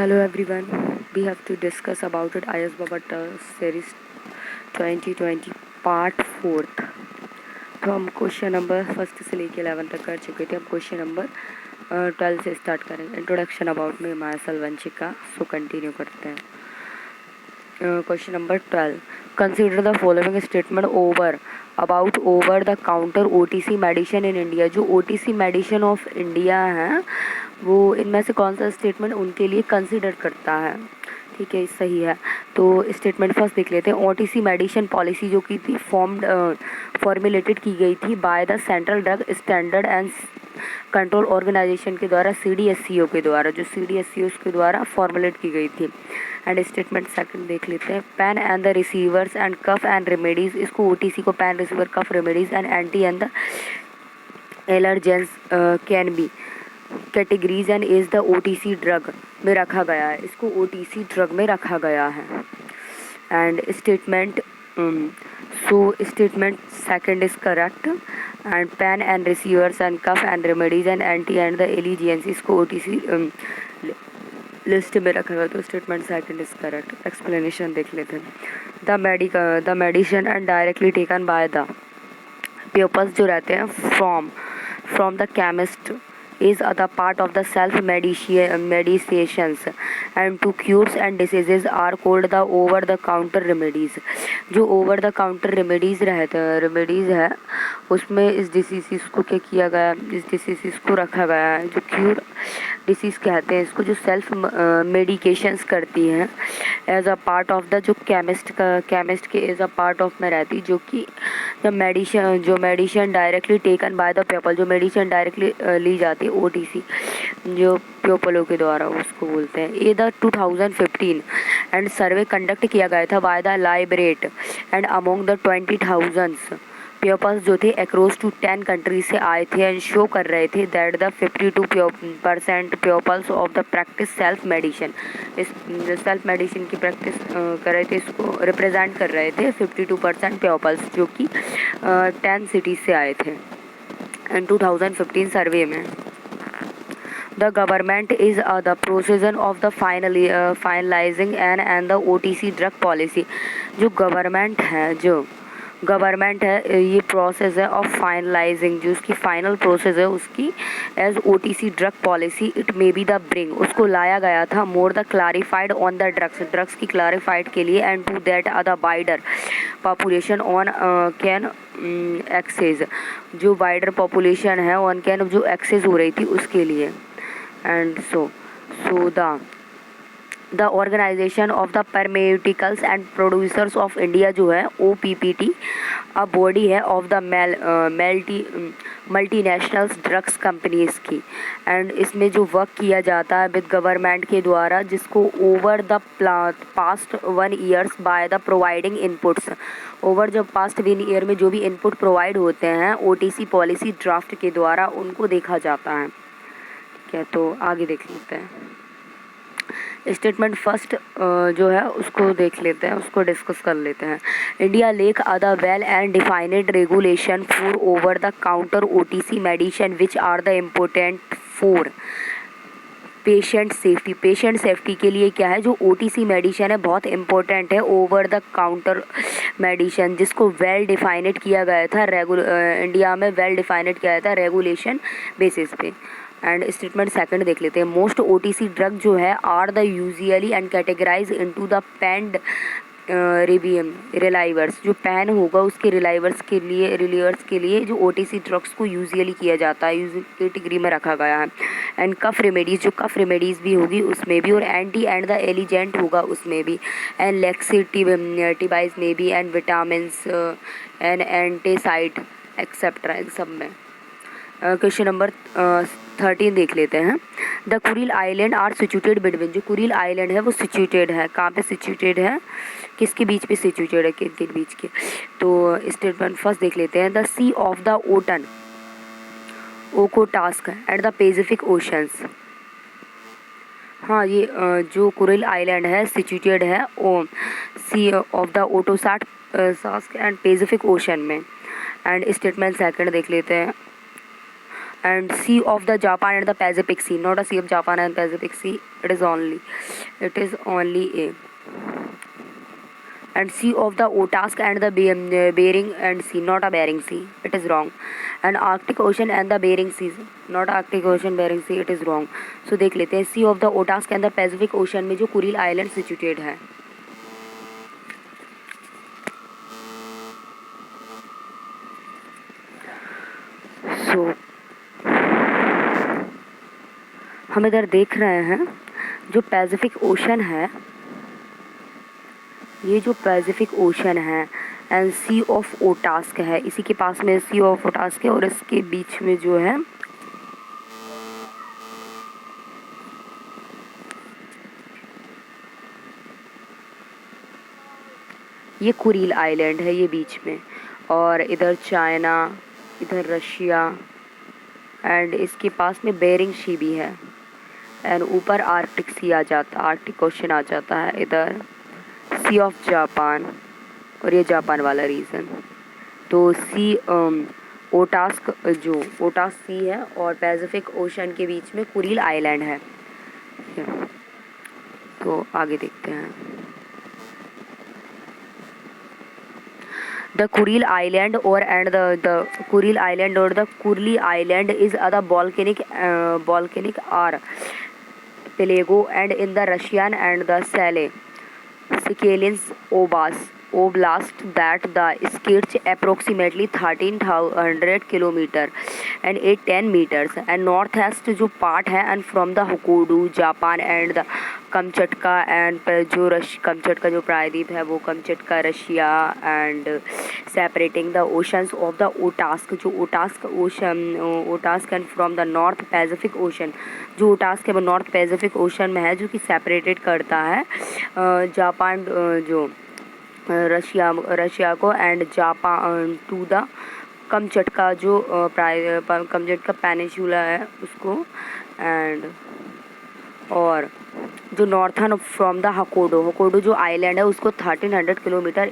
Hello everyone, we have to discuss about it IS Babata series 2020 part 4। तो हम question number first से लेके 11 तक कर चुके थे। अब क्वेश्चन नंबर 12 से स्टार्ट करेंगे। Introduction about me my self Vanshika. So continue करते हैं। Question number 12, consider the following statement over the counter OTC medicine in India. जो OTC मेडिसिन ऑफ इंडिया है वो इनमें से कौन सा स्टेटमेंट उनके लिए कंसिडर करता है? ठीक है, सही है। तो स्टेटमेंट फर्स्ट देख लेते हैं। OTC मेडिसिन पॉलिसी जो की थी फॉर्मुलेटेड की गई थी by the central drug standard and control organisation के द्वारा, CDSCO के द्वारा, जो CDSCO के द्वारा फॉर्मुलेट की गई थी। एंड स्टेटमेंट सेकंड देख लेते हैं। Pain and the receivers and cough and remedies, इसको OTC को pain receiver cough remedies and anti and the allergens can be categories and is the OTC drug में रखा गया है। इसको OTC ड्रग में रखा गया है। And statement statement second is correct. And pain and receivers and cough and remedies and anti and the allergens, इसको OTC लिस्ट में रखा गया। तो statement second is correct. Explanation देख लेते हैं। The medicine and directly taken by the peoples जो रहते हैं from the chemist is the part of the self medications and to cures and diseases are called the over the counter remedies। जो over the counter remedies है उसमें इस disease को क्या किया गया, इस डिसीज़ को रखा गया है। जो क्यूर डिसीज़ कहते हैं इसको, जो सेल्फ मेडिकेशंस करती हैं as a part of the, जो केमिस्ट के एज अ पार्ट ऑफ में रहती, जो कि जो medicine directly taken by the people, जो मेडिसिन डायरेक्टली ली जाती है OTC जो पीपलों के द्वारा, उसको बोलते हैं। ये द 2015 एंड सर्वे कंडक्ट किया गया था by the Lybrate and among the 20,000 peoples जो थे अक्रॉस टू 10 कंट्रीज से आए थे एंड शो कर रहे थे that the 52% peoples of the practice self medicine, इस सेल्फ मेडिसिन की प्रैक्टिस कर रहे थे, इसको रिप्रेजेंट कर रहे थे 52% पीपल्स जो कि 10 सिटीज से आए थे एंड 2015 सर्वे में। The government is the process of the finalizing and the OTC drug policy। जो गवर्नमेंट है ये प्रोसेस है ऑफ फाइनलाइजिंग, जो उसकी फाइनल प्रोसेस है उसकी as OTC drug policy it may be the bring, उसको लाया गया था more the clarified on the drugs की क्लारिफाइड के लिए and to that the wider population on can access, जो वाइडर पॉपुलेशन है ऑन कैन जो एक्सेस हो रही थी उसके लिए। And so the organisation of the pharmaceuticals and producers of India जो है OPPT अ बॉडी है of the multinationals drugs companies की। एंड इसमें जो वर्क किया जाता है विद गवर्नमेंट के द्वारा, जिसको over the past 1 years by the providing inputs, over जो पास्ट 1 ईयर में जो भी इनपुट प्रोवाइड होते हैं OTC पॉलिसी ड्राफ्ट के द्वारा, उनको देखा जाता है। ठीक है, तो आगे देख लेते हैं। स्टेटमेंट फर्स्ट जो है उसको देख लेते हैं, उसको डिस्कस कर लेते हैं। India lack other well and defined regulation for over the counter OTC medicine which are the important for patient safety के लिए क्या है, जो OTC मेडिसिन है बहुत इंपॉर्टेंट है ओवर द काउंटर मेडिसिन, जिसको वेल डिफाइनेड किया गया था इंडिया में वेल डिफाइनेड किया गया था रेगुलेशन बेसिस पे। एंड स्टेटमेंट सेकंड देख लेते हैं। मोस्ट OTC ड्रग जो है are the usually and categorize into the pain relievers, जो पेन होगा उसके रिलाइवर्स के लिए जो OTC ड्रग्स को यूजुअली किया जाता है, कैटेगरी में रखा गया है। एंड कफ रेमेडीज़, जो कफ रेमेडीज़ भी होगी उसमें भी, और एंटी एंड द एलिजेंट होगा उसमें भी, एंड लेक्सिटिवाइज में भी, and vitamins and antacid etcetera इन सब में। क्वेश्चन नंबर 13 देख लेते हैं। The Kuril island are situated between, जो कुरिल आइलैंड है वो सिचुएटेड है, कहाँ पे सिचुएटेड है, किसके बीच पे सिचुएटेड है, किनके बीच के। तो स्टेटमेंट फर्स्ट देख लेते हैं। द सी ऑफ द ओटन Okhotsk and the Pacific oceans. हाँ, ये जो कुरिल आइलैंड है सिचुएटेड है sea of the Okhotsk and Pacific ocean में। एंड स्टेटमेंट सेकंड देख लेते हैं। and Sea of the Japan and the Pacific Sea, not a Sea of Japan and Pacific Sea. It is only a. And Sea of the Otask and the Bering and Sea, not a Bering Sea. It is wrong. And Arctic Ocean and the Bering Sea, not Arctic Ocean, Bering Sea. It is wrong. So देख लेते हैं Sea of the Otask and the Pacific Ocean में जो Kuril island situated है. So हम इधर देख रहे हैं जो पैसिफिक ओशन है, ये जो पैसिफिक ओशन है एंड सी ऑफ ओटास्क है, इसी के पास में सी ऑफ ओटास्क है और इसके बीच में जो है ये कुरिल आइलैंड है, ये बीच में, और इधर चाइना, इधर रशिया एंड इसके पास में बेरिंग सी भी है एंड ऊपर आर्कटिक सी आ जाता, आर्कटिक ओशन आ जाता है, इधर सी ऑफ जापान और ये जापान वाला रीजन. तो सी ओटास्क जो ओटास्क सी है और पैसिफिक ओशन के बीच में कुरिल आइलैंड है. तो आगे देखते हैं. The Kuril Island or the Kuril Island or the Kurli Island is a volcanic archipelago and in the Russian and the Sakhalin Oblast that the stretch approximately 1300 kilometer and 810 meters and northeast जो part है and from the Hokkaido Japan and the Kamchatka and जो Kamchatka जो प्रायद्वीप है वो Kamchatka Russia and separating the oceans of the Okhotsk जो Okhotsk and from the north Pacific ocean जो Okhotsk है वो नॉर्थ पैसिफिक ओशन में है जो कि सेपरेटेड करता है जापान जो रशिया को and Japan to the Kamchatka जो कमचटका पेनिनसुला है उसको एंड और जो नॉर्थन फ्रॉम द होक्काइडो जो आइलैंड है उसको 1300 किलोमीटर